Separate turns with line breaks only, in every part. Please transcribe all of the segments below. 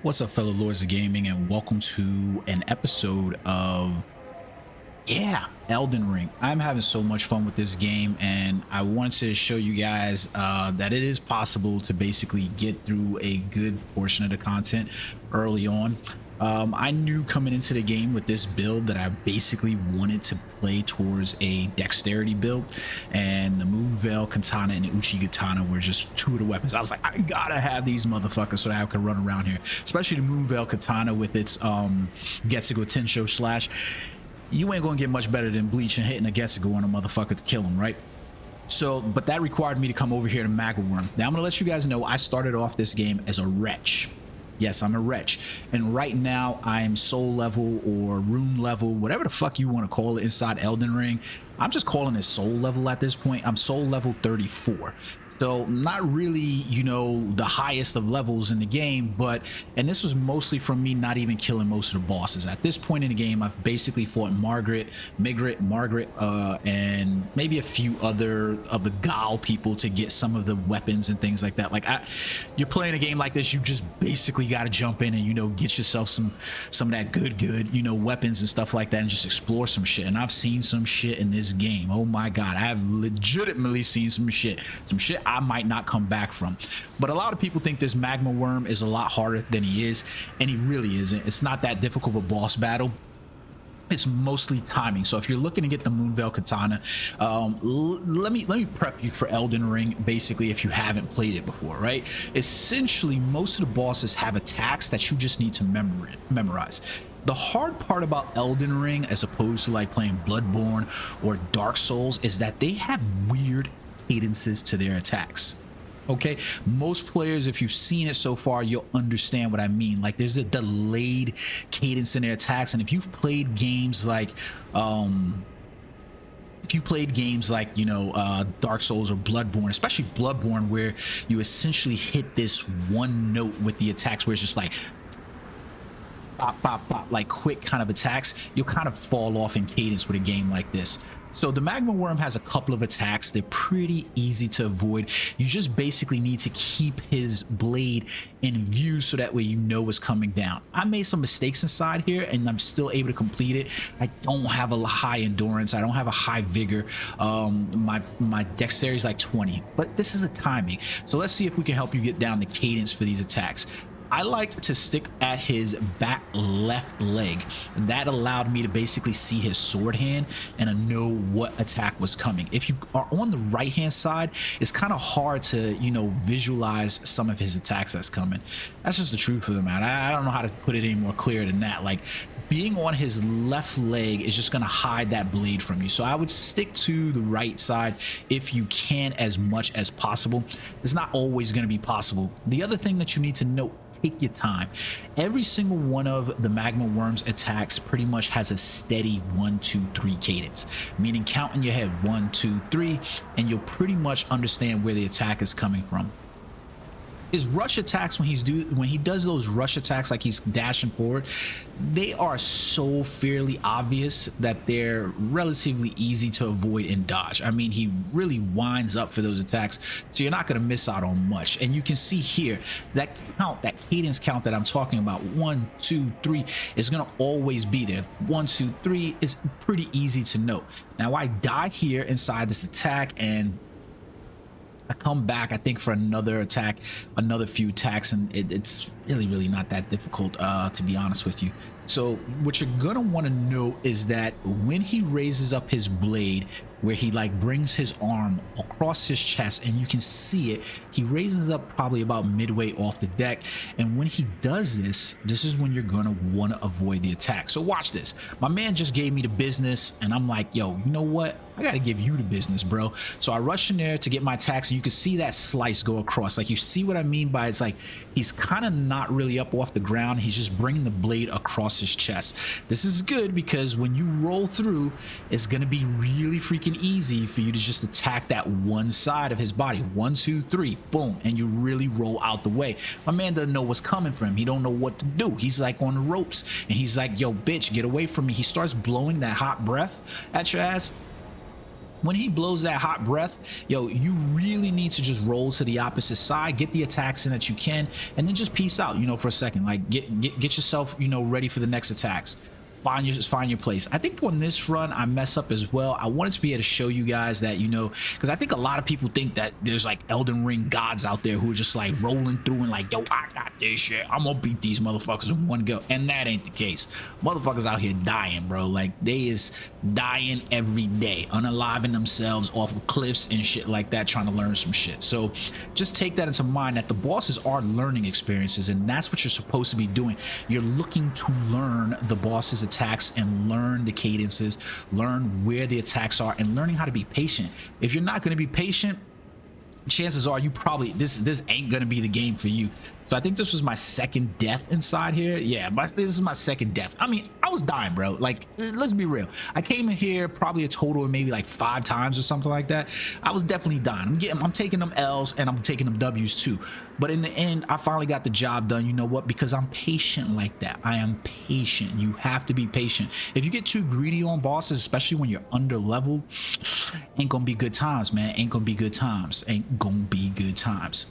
What's up, fellow lords of gaming, and welcome to an episode of Elden Ring. I'm having so much fun with this game, and I wanted to show you guys that it is possible to basically get through a good portion of the content early on. I knew coming into the game with this build that I basically wanted to play towards a dexterity build, and the Moonveil Katana and the Uchi Katana were just two of the weapons. I was like, I gotta have these motherfuckers so that I can run around here, especially the Moonveil Katana with its Getsugo Tensho slash. You ain't gonna get much better than Bleach and hitting a Getsugo on a motherfucker to kill him, right? So, but that required me to come over here to Magma. Now I'm gonna let you guys know I started off this game as a wretch. Yes, I'm a wretch, and right now I am soul level or rune level, whatever the fuck you want to call it inside Elden Ring. I'm just calling it soul level at this point. I'm soul level 34. So not really, you know, the highest of levels in the game, but, and this was mostly from me not even killing most of the bosses. At this point in the game, I've basically fought Margaret, and maybe a few other of the Gal people to get some of the weapons and things like that. Like, you're playing a game like this, you just basically got to jump in and, you know, get yourself some of that good, you know, weapons and stuff like that, and just explore some shit. And I've seen some shit in this game. Oh my God, I have legitimately seen some shit I might not come back from. But a lot of people think this Magma Wyrm is a lot harder than he is, and he really isn't. It's not that difficult of a boss battle. It's mostly timing. So if you're looking to get the Moonveil Katana, let me prep you for Elden Ring, basically, if you haven't played it before, right? Essentially, most of the bosses have attacks that you just need to memorize. The hard part about Elden Ring, as opposed to like playing Bloodborne or Dark Souls, is that they have weird cadences to their attacks. Okay, most players, if you've seen it so far, you'll understand what I mean. Like, there's a delayed cadence in their attacks, and if you've played games like you know, Dark Souls or Bloodborne, especially Bloodborne, where you essentially hit this one note with the attacks, where it's just like pop pop pop, like quick kind of attacks, you'll kind of fall off in cadence with a game like this. So the Magma Wyrm has a couple of attacks. They're pretty easy to avoid. You just basically need to keep his blade in view so that way you know what's coming down. I made some mistakes inside here, and I'm still able to complete it. I don't have a high endurance. I don't have a high vigor. My dexterity is like 20, but this is a timing. So let's see if we can help you get down the cadence for these attacks. I liked to stick at his back left leg. That allowed me to basically see his sword hand and to know what attack was coming. If you are on the right hand side, it's kind of hard to, you know, visualize some of his attacks that's coming. That's just the truth of the matter. I don't know how to put it any more clear than that. Like, being on his left leg is just going to hide that blade from you. So I would stick to the right side if you can, as much as possible. It's not always going to be possible. The other thing that you need to note, take your time. Every single one of the Magma Wyrm's attacks pretty much has a steady 1 2 3 cadence, meaning count in your head 1 2 3, and you'll pretty much understand where the attack is coming from. His rush attacks, when he does those rush attacks, like he's dashing forward, they are so fairly obvious that they're relatively easy to avoid and dodge. I mean, he really winds up for those attacks, so you're not going to miss out on much. And you can see here that count, that cadence count that I'm talking about, 1 2 3, is going to always be there. 1 2 3 is pretty easy to note. Now I die here inside this attack, and I come back, I think, for another attack, another few attacks, and it's really not that difficult, to be honest with you. So what you're gonna want to know is that when he raises up his blade, where he like brings his arm across his chest, and you can see it, he raises up probably about midway off the deck, and when he does this, this is when you're gonna want to avoid the attack. So watch this. My man just gave me the business, and I'm like, yo, you know what, I gotta give you the business, bro. So I rush in there to get my attacks, and you can see that slice go across. Like, you see what I mean by, it's like he's kind of not really up off the ground, he's just bringing the blade across his chest. This is good because when you roll through, it's gonna be really freaking easy for you to just attack that one side of his body. 1 2 3, boom, and you really roll out the way. My man doesn't know what's coming for him. He don't know what to do. He's like on the ropes, and he's like, yo, bitch, get away from me. He starts blowing that hot breath at your ass. when he blows that hot breath, yo, you really need to just roll to the opposite side, get the attacks in that you can, and then just peace out, you know, for a second. Like get yourself, you know, ready for the next attacks. Find your place. I think on this run I mess up as well. I wanted to be able to show you guys that, you know, because I think a lot of people think that there's like Elden Ring gods out there who are just like rolling through and like, yo, I got this shit, I'm gonna beat these motherfuckers in one go. And that ain't the case. Motherfuckers out here dying, bro. Like they is dying every day, unaliving themselves off of cliffs and shit like that, trying to learn some shit. So just take that into mind, that the bosses are learning experiences, and that's what you're supposed to be doing. You're looking to learn the bosses' attacks and learn the cadences, learn where the attacks are, and learning how to be patient. If you're not going to be patient, chances are you probably this ain't gonna be the game for you. So I think this was my second death inside here. Yeah, this is my second death. I mean, I was dying, bro. Like, let's be real. I came in here probably a total of maybe like 5 times or something like that. I was definitely dying. I'm taking them L's and I'm taking them W's too. But in the end, I finally got the job done. You know what? Because I'm patient like that. I am patient. You have to be patient. If you get too greedy on bosses, especially when you're under leveled, ain't gonna be good times, man. Ain't gonna be good times. Ain't gonna be good times.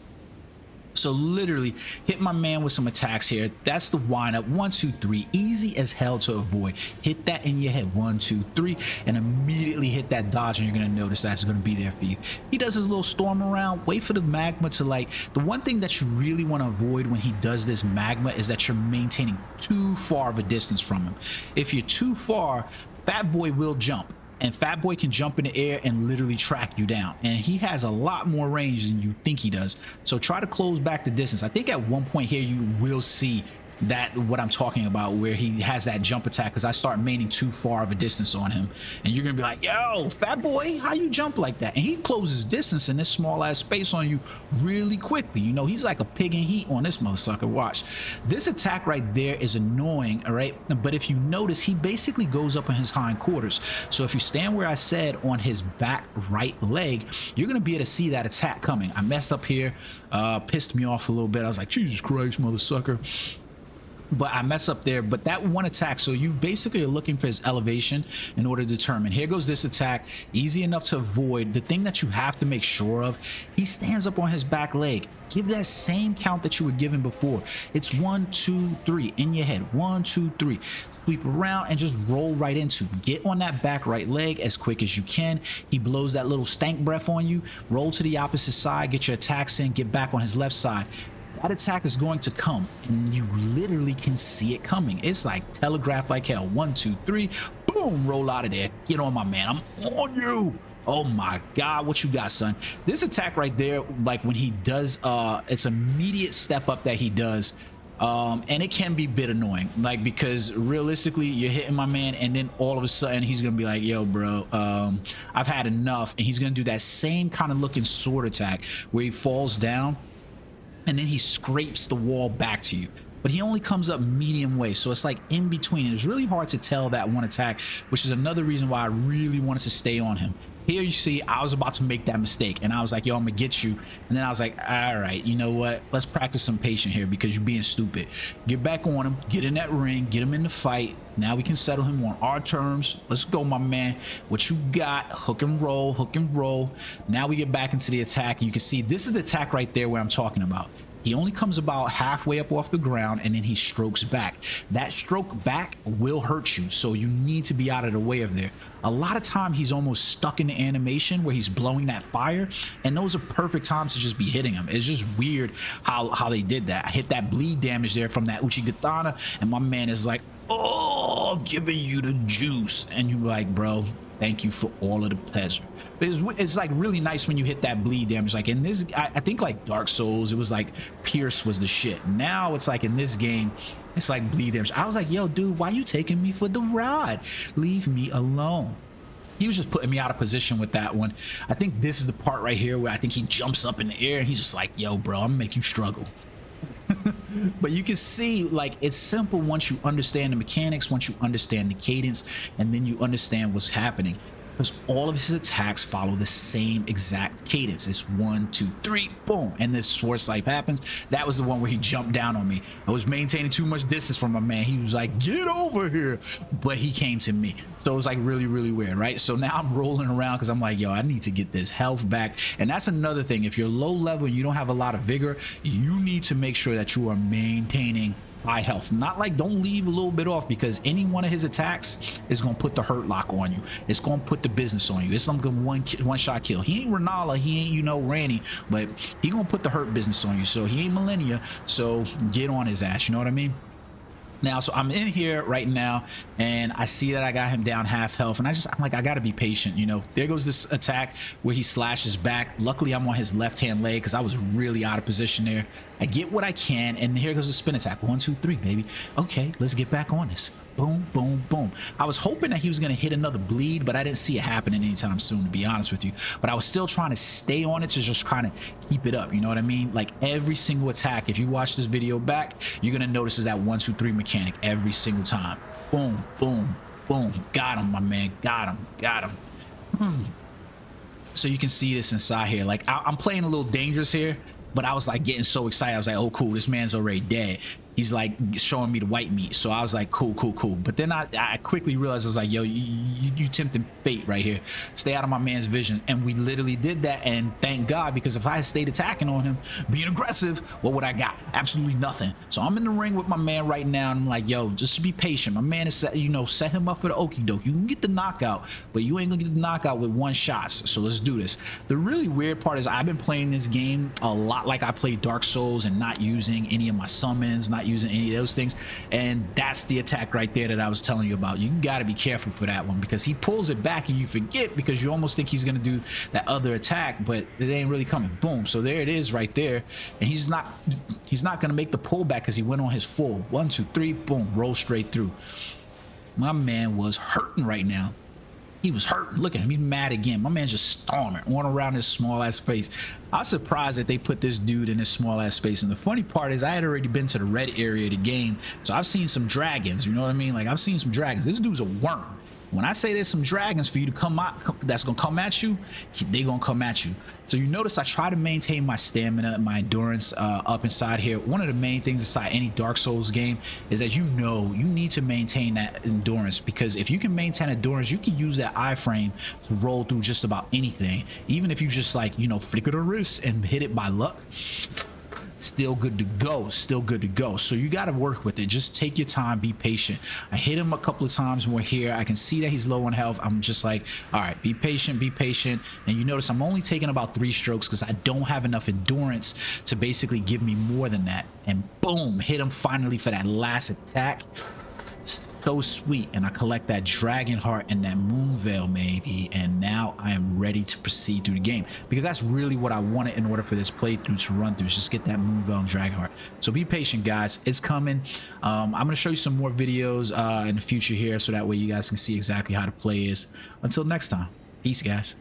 So literally hit my man with some attacks here. That's the windup. 1 2 3, easy as hell to avoid. Hit that in your head, 1 2 3, and immediately hit that dodge, and you're gonna notice that's gonna be there for you. He does his little storm around. Wait for the magma to, like, the one thing that you really want to avoid when he does this magma is that you're maintaining too far of a distance from him. If you're too far, Fat Boy will jump. And Fat Boy can jump in the air and literally track you down, and he has a lot more range than you think he does. So try to close back the distance. I think at one point here you will see that what I'm talking about, where he has that jump attack, because I start maining too far of a distance on him, and you're gonna be like, yo, Fat Boy, how you jump like that? And he closes distance in this small ass space on you really quickly. You know, he's like a pig in heat on this motherfucker. Watch this attack right there. Is annoying, all right, but if you notice, he basically goes up on his hind quarters. So if you stand where I said on his back right leg, you're gonna be able to see that attack coming. I messed up here, pissed me off a little bit. I was like, Jesus Christ, mother sucker. But I mess up there. But that one attack, so you basically are looking for his elevation in order to determine. Here goes this attack, easy enough to avoid. The thing that you have to make sure of, he stands up on his back leg. Give that same count that you were given before. It's 1 2 3 in your head, 1 2 3. Sweep around and just roll right into. Get on that back right leg as quick as you can. He blows that little stank breath on you. Roll to the opposite side, get your attacks in, get back on his left side. That attack is going to come, and you literally can see it coming. It's like telegraphed like hell. 1 2 3, boom, roll out of there. Get on, my man. I'm on you. Oh my God, what you got, son? This attack right there, like when he does, it's immediate step up that he does. And it can be a bit annoying, like, because realistically you're hitting my man, and then all of a sudden he's gonna be like, yo bro, I've had enough, and he's gonna do that same kind of looking sword attack where he falls down and then he scrapes the wall back to you, but he only comes up medium way, so it's like in between, and it's really hard to tell that one attack, which is another reason why I really wanted to stay on him. Here you see I was about to make that mistake, and I was like, yo, I'm gonna get you, and then I was like, all right, you know what, let's practice some patience here, because you're being stupid. Get back on him, get in that ring, get him in the fight. Now we can settle him on our terms. Let's go, my man. What you got? Hook and roll, hook and roll. Now we get back into the attack, and you can see this is the attack right there where I'm talking about. He only comes about halfway up off the ground, and then he strokes back. That stroke back will hurt you, so you need to be out of the way of there. A lot of time he's almost stuck in the animation where he's blowing that fire, and those are perfect times to just be hitting him. It's just weird how they did that. I hit that bleed damage there from that Uchigatana, and my man is like, oh, giving you the juice, and you're like, bro, thank you for all of the pleasure. It's like really nice when you hit that bleed damage. Like in this, I think like Dark Souls, it was like Pierce was the shit. Now it's like in this game, it's like bleed damage. I was like, yo, dude, why you taking me for the ride? Leave me alone. He was just putting me out of position with that one. I think this is the part right here where I think he jumps up in the air and he's just like, yo, bro, I'm gonna make you struggle. But you can see, like, it's simple once you understand the mechanics, once you understand the cadence, and then you understand what's happening. because all of his attacks follow the same exact cadence. It's 1, 2, 3, boom, and this sword swipe happens. That was the one where he jumped down on me. I was maintaining too much distance from my man. He was like, get over here, but he came to me. So it was like really, really weird, right? So now I'm rolling around because I'm like, yo, I need to get this health back. And that's another thing. If you're low level and you don't have a lot of vigor, you need to make sure that you are maintaining high health. Not like, don't leave a little bit off, because any one of his attacks is gonna put the hurt lock on you. It's gonna put the business on you. It's something one shot kill. He ain't Renala, he ain't, you know, Randy, but he gonna put the hurt business on you. So he ain't Millennia, so get on his ass, you know what I mean? Now, so I'm in here right now and I see that I got him down half health, and I'm like, I gotta be patient, you know. There goes this attack where he slashes back. Luckily I'm on his left hand leg because I was really out of position there. I get what I can, and here goes the spin attack. 1, 2, 3, baby. Okay, let's get back on this. Boom, boom, boom. I was hoping that he was going to hit another bleed, but I didn't see it happening anytime soon, to be honest with you. But I was still trying to stay on it to just kind of keep it up, you know what I mean? Like every single attack, if you watch this video back, you're going to notice is that 1, 2, 3 mechanic every single time. Boom, boom, boom. Got him, my man. Got him, got him. So you can see this inside here. Like I'm playing a little dangerous here, but I was like getting so excited. I was like, oh cool, this man's already dead. He's like showing me the white meat. So I was like, cool, cool, cool. But then I quickly realized, I was like, yo, you tempting fate right here. Stay out of my man's vision. And we literally did that, and thank God, because if I had stayed attacking on him, being aggressive, what would I got? Absolutely nothing. So I'm in the ring with my man right now, and I'm like, yo, just be patient. My man is, you know, set him up for the okie doke. You can get the knockout, but you ain't gonna get the knockout with one shot. So let's do this. The really weird part is I've been playing this game a lot like I played Dark Souls, and not using any of my summons, not using any of those things. And that's the attack right there that I was telling you about. You got to be careful for that one, because he pulls it back and you forget, because you almost think he's going to do that other attack, but it ain't really coming. Boom. So there it is right there, and he's not going to make the pullback because he went on his full 1, 2, 3, boom, roll straight through. My man was hurting right now. He was hurting. Look at him. He's mad again. My man's just storming on around this small ass space. I was surprised that they put this dude in this small ass space. And the funny part is I had already been to the red area of the game, so I've seen some dragons. You know what I mean? Like, I've seen some dragons. This dude's a worm. When I say there's some dragons for you to come out, that's gonna come at you, they gonna come at you. So you notice I try to maintain my stamina and my endurance up inside here. One of the main things inside any Dark Souls game is that, you know, you need to maintain that endurance, because if you can maintain endurance, you can use that iframe to roll through just about anything. Even if you just, like, you know, flicker the wrist and hit it by luck, still good to go, still good to go. So you got to work with it. Just take your time, be patient. I hit him a couple of times more here. I can see that he's low on health. I'm just like, all right, be patient, be patient. And you notice I'm only taking about 3 strokes because I don't have enough endurance to basically give me more than that. And boom, hit him finally for that last attack. So sweet. And I collect that dragon heart and that moon veil, maybe, and now I am ready to proceed through the game, because that's really what I wanted in order for this playthrough to run through, is just get that moon veil and dragon heart. So be patient, guys, it's coming. I'm going to show you some more videos in the future here, so that way you guys can see exactly how the play is. Until next time, peace, guys.